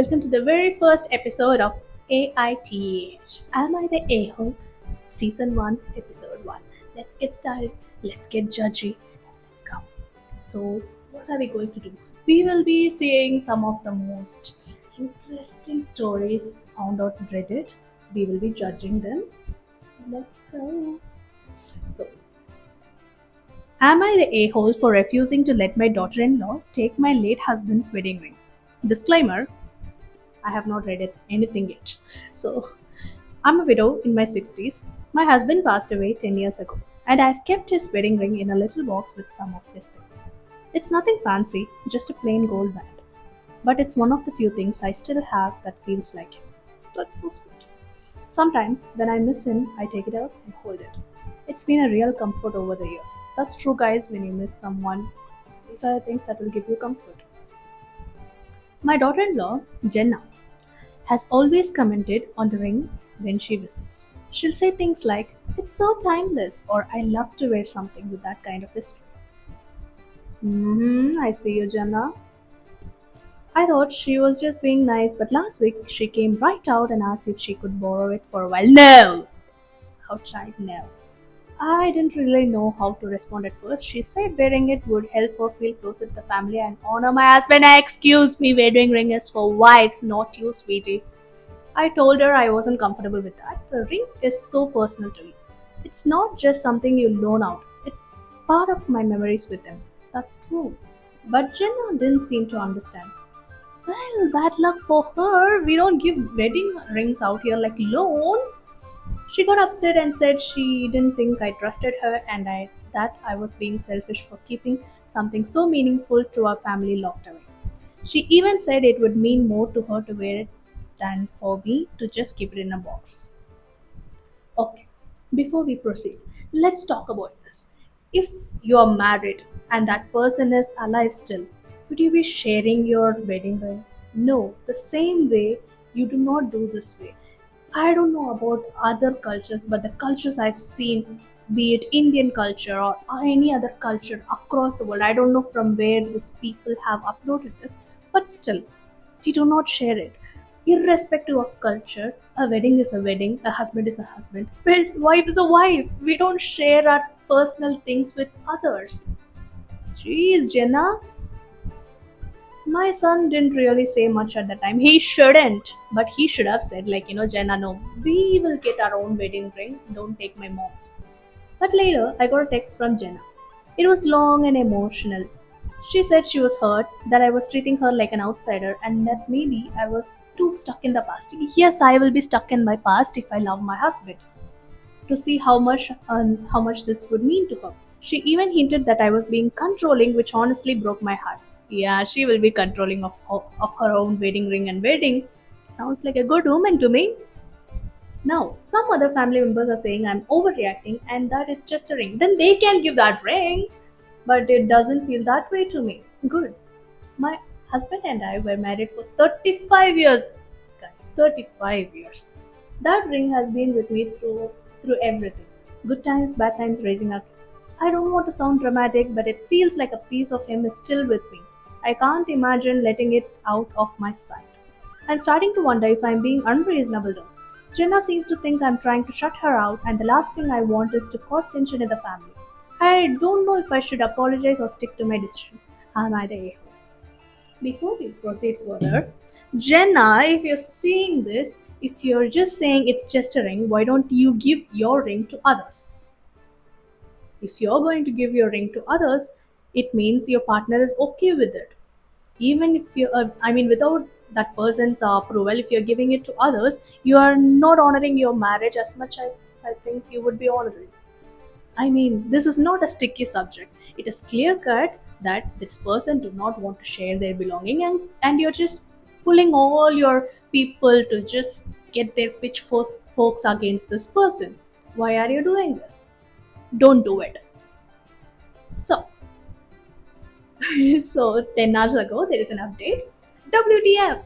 welcome to the very first episode of AITH. Am I the A-hole? Season 1, Episode 1. Let's get started. Let's get judgy. Let's go. So, what are we going to do? We will be seeing some of the most interesting stories found on Reddit. We will be judging them. Let's go. So, am I the a-hole for refusing to let my daughter-in-law take my late husband's wedding ring? Disclaimer, I have not read anything yet. So, I'm a widow in my 60s. My husband passed away 10 years ago, and I've kept his wedding ring in a little box with some of his things. It's nothing fancy, just a plain gold band. But it's one of the few things I still have that feels like him. That's so sweet. Sometimes, when I miss him, I take it out and hold it. It's been a real comfort over the years. That's true, guys, when you miss someone. These are the things that will give you comfort. My daughter in law, Jenna, has always commented on the ring when she visits. She'll say things like, "It's so timeless," or "I love to wear something with that kind of history." I see you, Jenna. I thought she was just being nice, but last week she came right out and asked if she could borrow it for a while. No! Outright no. I didn't really know how to respond at first. She said wearing it would help her feel closer to the family and honor my husband. Excuse me, wedding ring is for wives, not you, sweetie. I told her I wasn't comfortable with that. The ring is so personal to me. It's not just something you loan out, it's part of my memories with them. That's true. But Jenna didn't seem to understand. Well, bad luck for her. We don't give wedding rings out here like loan. She got upset and said she didn't think I trusted her and that I was being selfish for keeping something so meaningful to our family locked away. She even said it would mean more to her to wear it than for me to just keep it in a box. Okay, before we proceed, let's talk about this. If you are married and that person is alive still, would you be sharing your wedding ring? No, the same way you do not do this way. I don't know about other cultures, but the cultures I've seen, be it Indian culture or any other culture across the world, I don't know from where these people have uploaded this, but still, we do not share it. Irrespective of culture, a wedding is a wedding, a husband is a husband, well, wife is a wife. We don't share our personal things with others. Jeez, Jenna, my son didn't really say much at the time. He shouldn't, but he should have said, Jenna, no, we will get our own wedding ring. Don't take my mom's. But later, I got a text from Jenna. It was long and emotional. She said she was hurt, that I was treating her like an outsider, and that maybe I was too stuck in the past. Yes, I will be stuck in my past if I love my husband. To see how much this would mean to her. She even hinted that I was being controlling, which honestly broke my heart. Yeah, she will be controlling of her own wedding ring and wedding. Sounds like a good woman to me. Now, some other family members are saying I'm overreacting and that is just a ring. Then they can give that ring. But it doesn't feel that way to me. Good. My husband and I were married for 35 years. Guys, 35 years. That ring has been with me through everything. Good times, bad times, raising our kids. I don't want to sound dramatic, but it feels like a piece of him is still with me. I can't imagine letting it out of my sight. I'm starting to wonder if I'm being unreasonable though. Jenna seems to think I'm trying to shut her out, and the last thing I want is to cause tension in the family. I don't know if I should apologize or stick to my decision. Am I the a-hole? Before we proceed further, Jenna, if you're seeing this, if you're just saying it's just a ring, why don't you give your ring to others? If you're going to give your ring to others, it means your partner is okay with it. Even if without that person's approval, if you're giving it to others, you are not honoring your marriage as much as I think you would be honoring. I mean, this is not a sticky subject. It is clear cut that this person do not want to share their belongings, and you're just pulling all your people to just get their pitchforks against this person. Why are you doing this? Don't do it. So, so 10 hours ago, there is an update. WTF?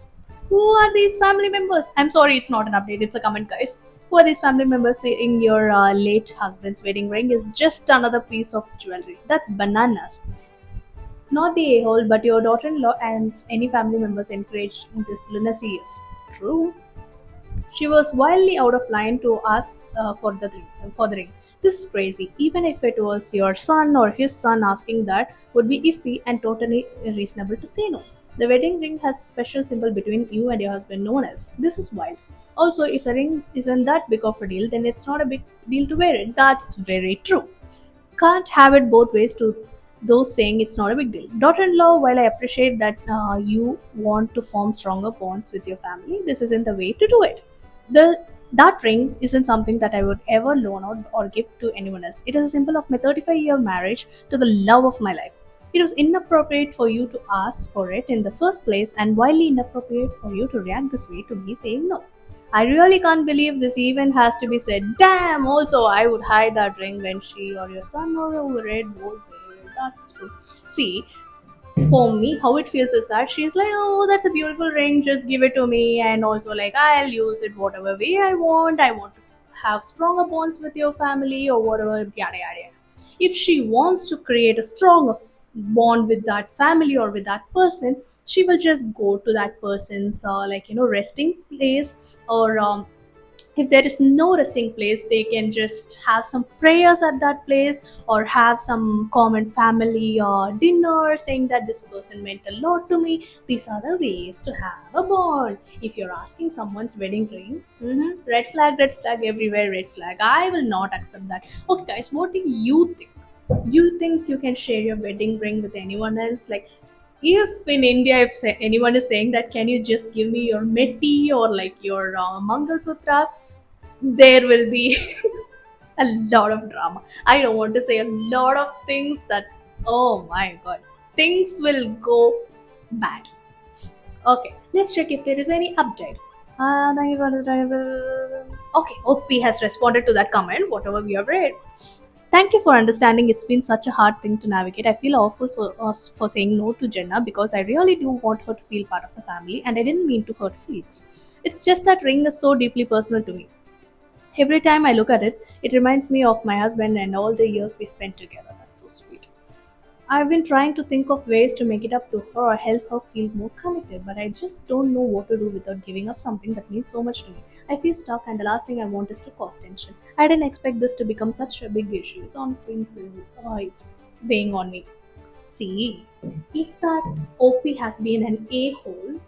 Who are these family members? I'm sorry, it's not an update, it's a comment, guys. Who are these family members saying your late husband's wedding ring is just another piece of jewelry? That's bananas. Not the a-hole, but your daughter-in-law and any family members encouraged this lunacy is true. She was wildly out of line to ask for the ring. This is crazy. Even if it was your son or his son asking that, would be iffy and totally reasonable to say no. The wedding ring has a special symbol between you and your husband, no one else. This is wild. Also, if the ring isn't that big of a deal, then it's not a big deal to wear it. That's very true. Can't have it both ways to those saying it's not a big deal. Daughter-in-law, while I appreciate that you want to form stronger bonds with your family, this isn't the way to do it. The That ring isn't something that I would ever loan out or give to anyone else. It is a symbol of my 35-year marriage to the love of my life. It was inappropriate for you to ask for it in the first place and wildly inappropriate for you to react this way to me saying no. I really can't believe this even has to be said. Damn, also, I would hide that ring when she or your son or over it would wear it. That's true. See, for me, how it feels is that she's like, oh, that's a beautiful ring, just give it to me. And also, like, I'll use it whatever way I want. I want to have stronger bonds with your family or whatever, yada yada yada. If she wants to create a strong bond with that family or with that person, she will just go to that person's, resting place, or if there is no resting place, they can just have some prayers at that place, or have some common family dinner saying that this person meant a lot to me. These are the ways to have a bond. If you're asking someone's wedding ring, red flag everywhere, red flag. I will not accept that. Okay guys, what do you think? You think you can share your wedding ring with anyone else? Like, if in India, if anyone is saying that, can you just give me your meti or like your Mangal Sutra, there will be a lot of drama. I don't want to say a lot of things that, oh my god, things will go bad. Okay, let's check if there is any update. Thank you for the driver. Okay, OP has responded to that comment, whatever we have read. Thank you for understanding. It's been such a hard thing to navigate. I feel awful for us for saying no to Jenna because I really do want her to feel part of the family and I didn't mean to hurt feelings. It's just that ring is so deeply personal to me. Every time I look at it, it reminds me of my husband and all the years we spent together. That's so sweet. I've been trying to think of ways to make it up to her or help her feel more connected, but I just don't know what to do without giving up something that means so much to me. I feel stuck, and the last thing I want is to cause tension. I didn't expect this to become such a big issue. It's weighing on me. See, if that OP has been an a hole,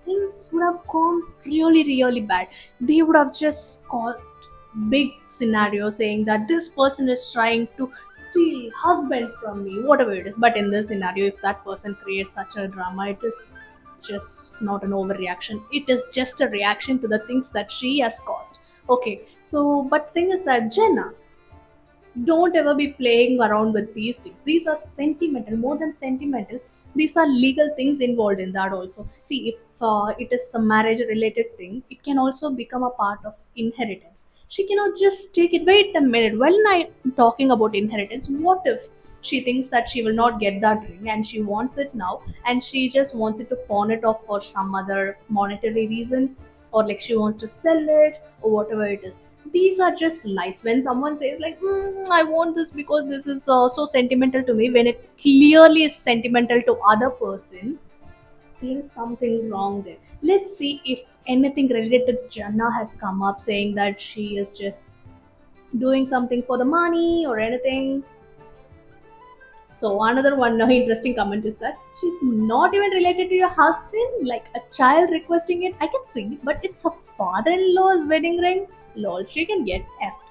things would have gone really, really bad. They would have just caused big scenario saying that this person is trying to steal husband from me, whatever it is. But in this scenario, if that person creates such a drama, it is just not an overreaction. It is just a reaction to the things that she has caused. Okay, so but thing is that Jenna, don't ever be playing around with these things. These are sentimental, more than sentimental. These are legal things involved in that also. See, if it is a marriage related thing, it can also become a part of inheritance. She cannot just take it. Wait a minute, when I'm talking about inheritance, what if she thinks that she will not get that ring and she wants it now, and she just wants it to pawn it off for some other monetary reasons, or like she wants to sell it or whatever it is. These are just lies. When someone says like, I want this because this is so sentimental to me, when it clearly is sentimental to other person, there is something wrong there. Let's see if anything related to Jannah has come up saying that she is just doing something for the money or anything. So another one interesting comment is that she's not even related to your husband, like a child requesting it. I can see, but it's her father-in-law's wedding ring. Lol, she can get effed.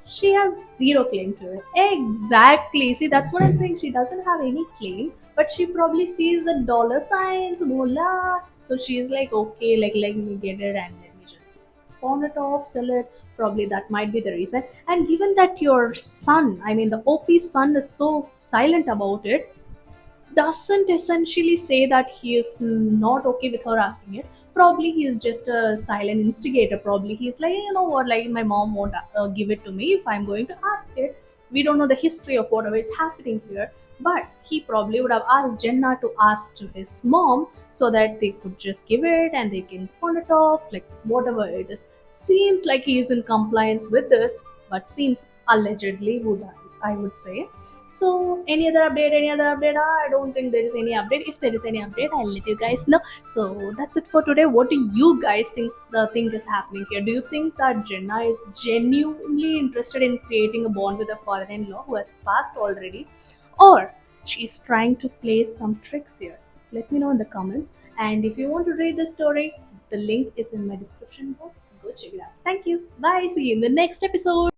She has zero claim to it. Exactly. See, that's what I'm saying. She doesn't have any claim, but she probably sees the dollar signs, voila. So she's like, okay, like let me get it and let me just pawn it off, sell it. Probably that might be the reason. And given that your son, I mean the OP's son, is so silent about it, doesn't essentially say that he is not okay with her asking it. Probably he is just a silent instigator. Probably he's like, you know what, like my mom won't give it to me if I'm going to ask it. We don't know the history of whatever is happening here, but he probably would have asked Jenna to ask to his mom so that they could just give it and they can pawn it off, like whatever it is. Seems like he is in compliance with this, but seems allegedly would have. I would say. So, any other update? Any other update? I don't think there is any update. If there is any update, I'll let you guys know. So, that's it for today. What do you guys think the thing is happening here? Do you think that Jenna is genuinely interested in creating a bond with her father-in-law who has passed already, or she's trying to play some tricks here? Let me know in the comments. And if you want to read the story, the link is in my description box. Go check it out. Thank you. Bye. See you in the next episode.